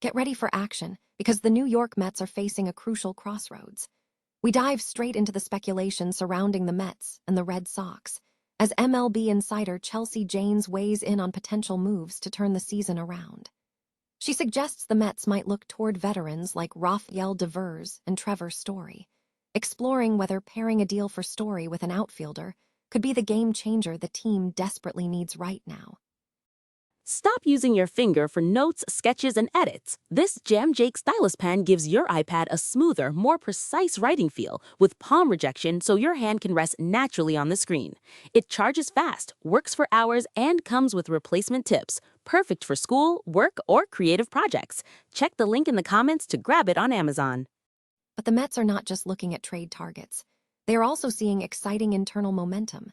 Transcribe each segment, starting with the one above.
Get ready for action, because the New York Mets are facing a crucial crossroads. We dive straight into the speculation surrounding the Mets and the Red Sox, as MLB insider Chelsea Janes weighs in on potential moves to turn the season around. She suggests the Mets might look toward veterans like Rafael and Trevor Story, exploring whether pairing a deal for Story with an outfielder could be the game changer the team desperately needs right now. Stop using your finger for notes, sketches, and edits. This Jam Jake stylus pen gives your iPad a smoother, more precise writing feel with palm rejection so your hand can rest naturally on the screen. It charges fast, works for hours, and comes with replacement tips. Perfect for school, work, or creative projects. Check the link in the comments to grab it on Amazon. But the Mets are not just looking at trade targets. They are also seeing exciting internal momentum.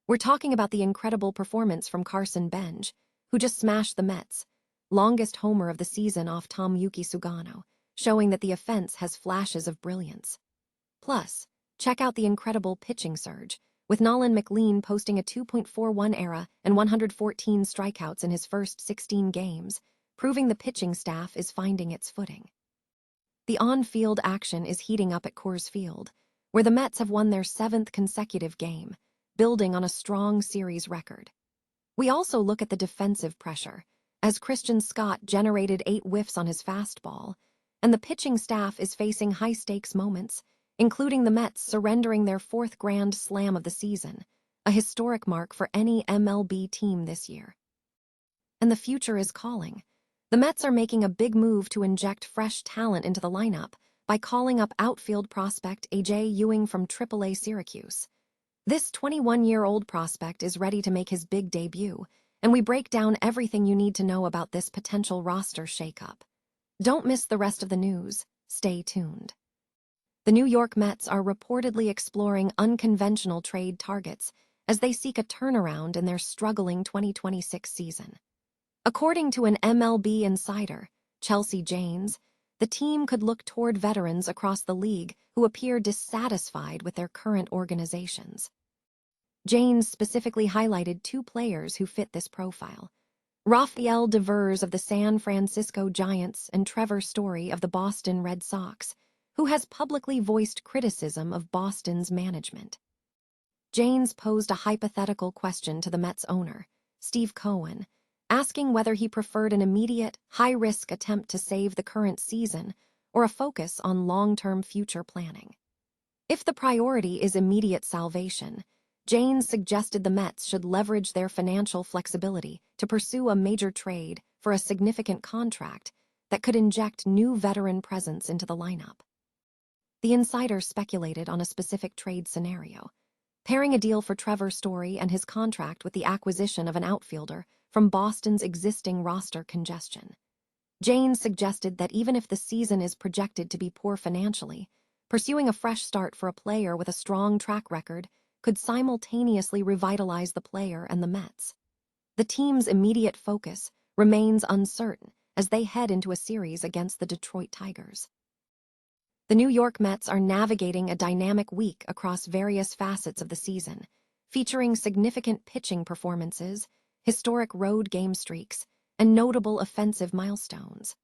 We're talking about the incredible performance from Carson Benj, who just smashed the Mets' longest homer of the season off Tomoyuki Sugano, showing that the offense has flashes of brilliance. Plus, check out the incredible pitching surge, with Nolan McLean posting a 2.41 ERA and 114 strikeouts in his first 16 games, proving the pitching staff is finding its footing. The on-field action is heating up at Coors Field, where the Mets have won their 7th consecutive game, building on a strong series record. We also look at the defensive pressure, as Christian Scott generated 8 whiffs on his fastball, and the pitching staff is facing high-stakes moments, including the Mets surrendering their 4th grand slam of the season, a historic mark for any MLB team this year. And the future is calling. The Mets are making a big move to inject fresh talent into the lineup by calling up outfield prospect Ewing from AAA Syracuse. This 21-year-old prospect is ready to make his big debut, and we break down everything you need to know about this potential roster shakeup. Don't miss the rest of the news. Stay tuned. The New York Mets are reportedly exploring unconventional trade targets as they seek a turnaround in their struggling 2026 season. According to an MLB insider, Chelsea Janes, the team could look toward veterans across the league who appear dissatisfied with their current organizations. Janes specifically highlighted 2 players who fit this profile: Rafael of the San Francisco Giants and Trevor Story of the Boston Red Sox, who has publicly voiced criticism of Boston's management. Janes posed a hypothetical question to the Mets owner, Steve Cohen, asking whether he preferred an immediate, high-risk attempt to save the current season or a focus on long-term future planning. If the priority is immediate salvation, Janes suggested the Mets should leverage their financial flexibility to pursue a major trade for a significant contract that could inject new veteran presence into the lineup. The insider speculated on a specific trade scenario, pairing a deal for Trevor Story and his contract with the acquisition of an outfielder from Boston's existing roster congestion. Janes suggested that even if the season is projected to be poor financially, pursuing a fresh start for a player with a strong track record could simultaneously revitalize the player and the Mets. The team's immediate focus remains uncertain as they head into a series against the Detroit Tigers. The New York Mets are navigating a dynamic week across various facets of the season, featuring significant pitching performances, historic road game streaks, and notable offensive milestones.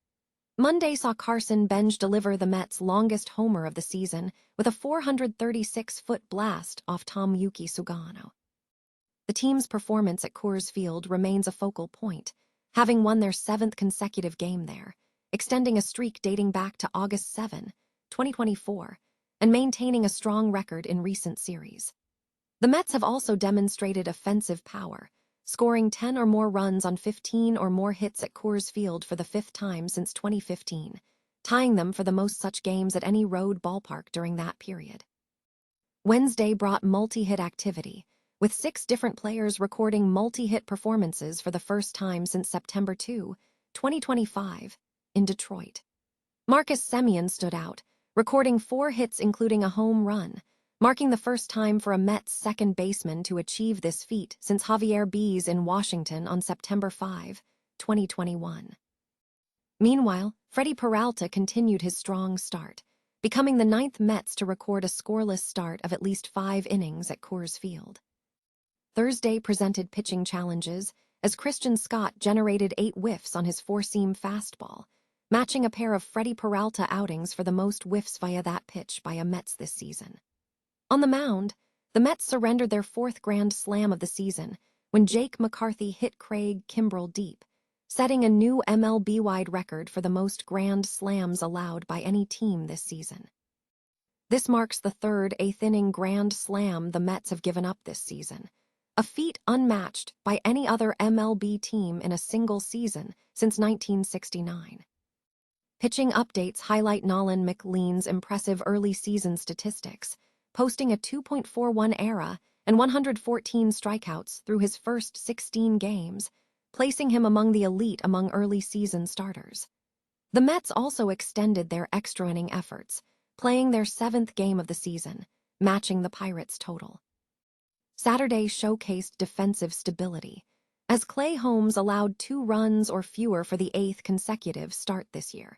Monday saw Carson Benj deliver the Mets' longest homer of the season with a 436-foot blast off Tomoyuki Sugano. The team's performance at Coors Field remains a focal point, having won their 7th consecutive game there, extending a streak dating back to August 7, 2024, and maintaining a strong record in recent series. The Mets have also demonstrated offensive power, scoring 10 or more runs on 15 or more hits at Coors Field for the 5th time since 2015, tying them for the most such games at any road ballpark during that period. Wednesday brought multi-hit activity, with 6 different players recording multi-hit performances for the first time since September 2, 2025, in Detroit. Marcus Semien stood out, recording 4 hits including a home run, marking the first time for a Mets second baseman to achieve this feat since Javier Baez in Washington on September 5, 2021. Meanwhile, Freddie Peralta continued his strong start, becoming the 9th Mets to record a scoreless start of at least 5 innings at Coors Field. Thursday presented pitching challenges as Christian Scott generated 8 whiffs on his four-seam fastball, matching a pair of Freddie Peralta outings for the most whiffs via that pitch by a Mets this season. On the mound, the Mets surrendered their fourth grand slam of the season when Jake McCarthy hit Craig Kimbrell deep, setting a new MLB-wide record for the most grand slams allowed by any team this season. This marks the third eighth-inning grand slam the Mets have given up this season, a feat unmatched by any other MLB team in a single season since 1969. Pitching updates highlight Nolan McLean's impressive early season statistics, posting a 2.41 ERA and 114 strikeouts through his first 16 games, placing him among the elite among early season starters. The Mets also extended their extra-inning efforts, playing their seventh game of the season, matching the Pirates' total. Saturday showcased defensive stability, as Clay Holmes allowed 2 runs or fewer for the 8th consecutive start this year,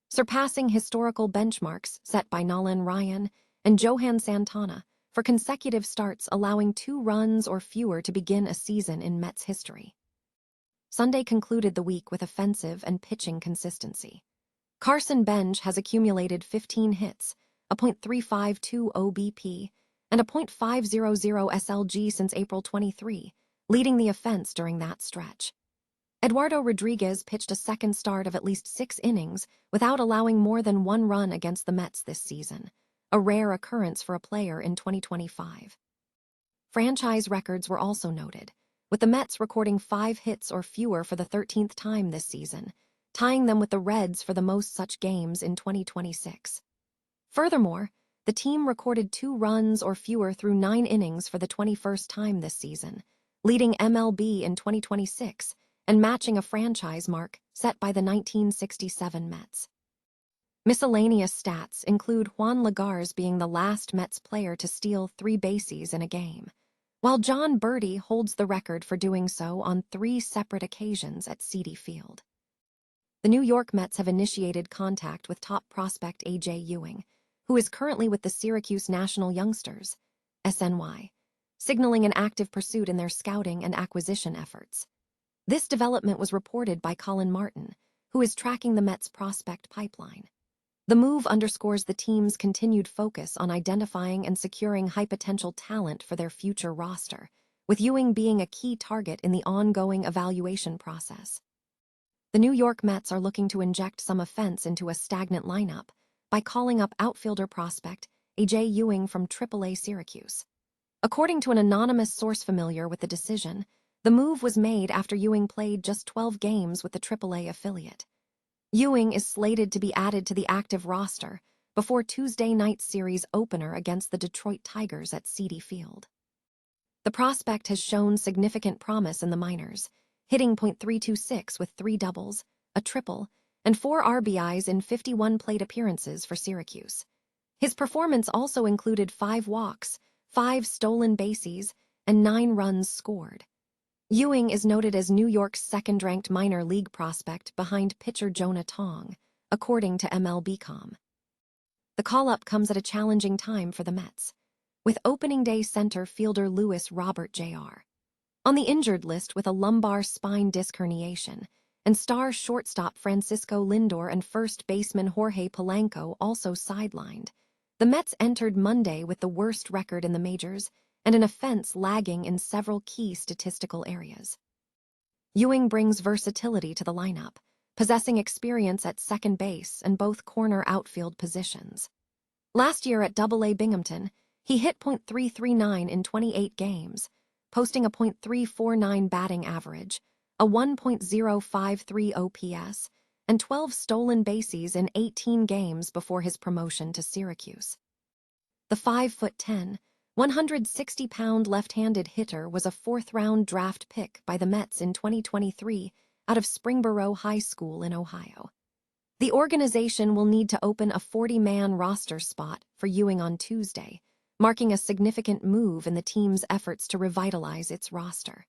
surpassing historical benchmarks set by Nolan Ryan and Johan Santana for consecutive starts allowing 2 runs or fewer to begin a season in Mets history. Sunday concluded the week with offensive and pitching consistency. Carson Bench has accumulated 15 hits, a .352 OBP, and a .500 SLG since April 23, leading the offense during that stretch. Eduardo Rodriguez pitched a second start of at least 6 innings without allowing more than 1 run against the Mets this season, a rare occurrence for a player in 2025. Franchise records were also noted, with the Mets recording 5 hits or fewer for the 13th time this season, tying them with the Reds for the most such games in 2026. Furthermore, the team recorded 2 runs or fewer through 9 innings for the 21st time this season, leading MLB in 2026 and matching a franchise mark set by the 1967 Mets. Miscellaneous stats include Juan Lagares being the last Mets player to steal 3 bases in a game, while John Birdie holds the record for doing so on 3 separate occasions at Citi Field. The New York Mets have initiated contact with top prospect A.J. Ewing, who is currently with the Syracuse National Youngsters, SNY, signaling an active pursuit in their scouting and acquisition efforts. This development was reported by Colin Martin, who is tracking the Mets' prospect pipeline. The move underscores the team's continued focus on identifying and securing high-potential talent for their future roster, with Ewing being a key target in the ongoing evaluation process. The New York Mets are looking to inject some offense into a stagnant lineup by calling up outfielder prospect A.J. Ewing from AAA Syracuse. According to an anonymous source familiar with the decision, the move was made after Ewing played just 12 games with the AAA affiliate. Ewing is slated to be added to the active roster before Tuesday night's series opener against the Detroit Tigers at Citi Field. The prospect has shown significant promise in the minors, hitting .326 with 3 doubles, a triple, and 4 RBIs in 51 plate appearances for Syracuse. His performance also included 5 walks, 5 stolen bases, and 9 runs scored. Ewing is noted as New York's second-ranked minor league prospect behind pitcher Jonah Tong, according to MLB.com. The call-up comes at a challenging time for the Mets, with opening day center fielder Louis Robert Jr. on the injured list with a lumbar spine disc herniation, and star shortstop Francisco Lindor and first baseman Jorge Polanco also sidelined. The Mets entered Monday with the worst record in the majors and an offense lagging in several key statistical areas. Ewing brings versatility to the lineup, possessing experience at second base and both corner outfield positions. Last year at AA Binghamton, he hit .339 in 28 games, posting a .349 batting average, a 1.053 OPS, and 12 stolen bases in 18 games before his promotion to Syracuse. The 5'10", 160-pound left-handed hitter was a 4th-round draft pick by the Mets in 2023 out of Springboro High School in Ohio. The organization will need to open a 40-man roster spot for Ewing on Tuesday, marking a significant move in the team's efforts to revitalize its roster.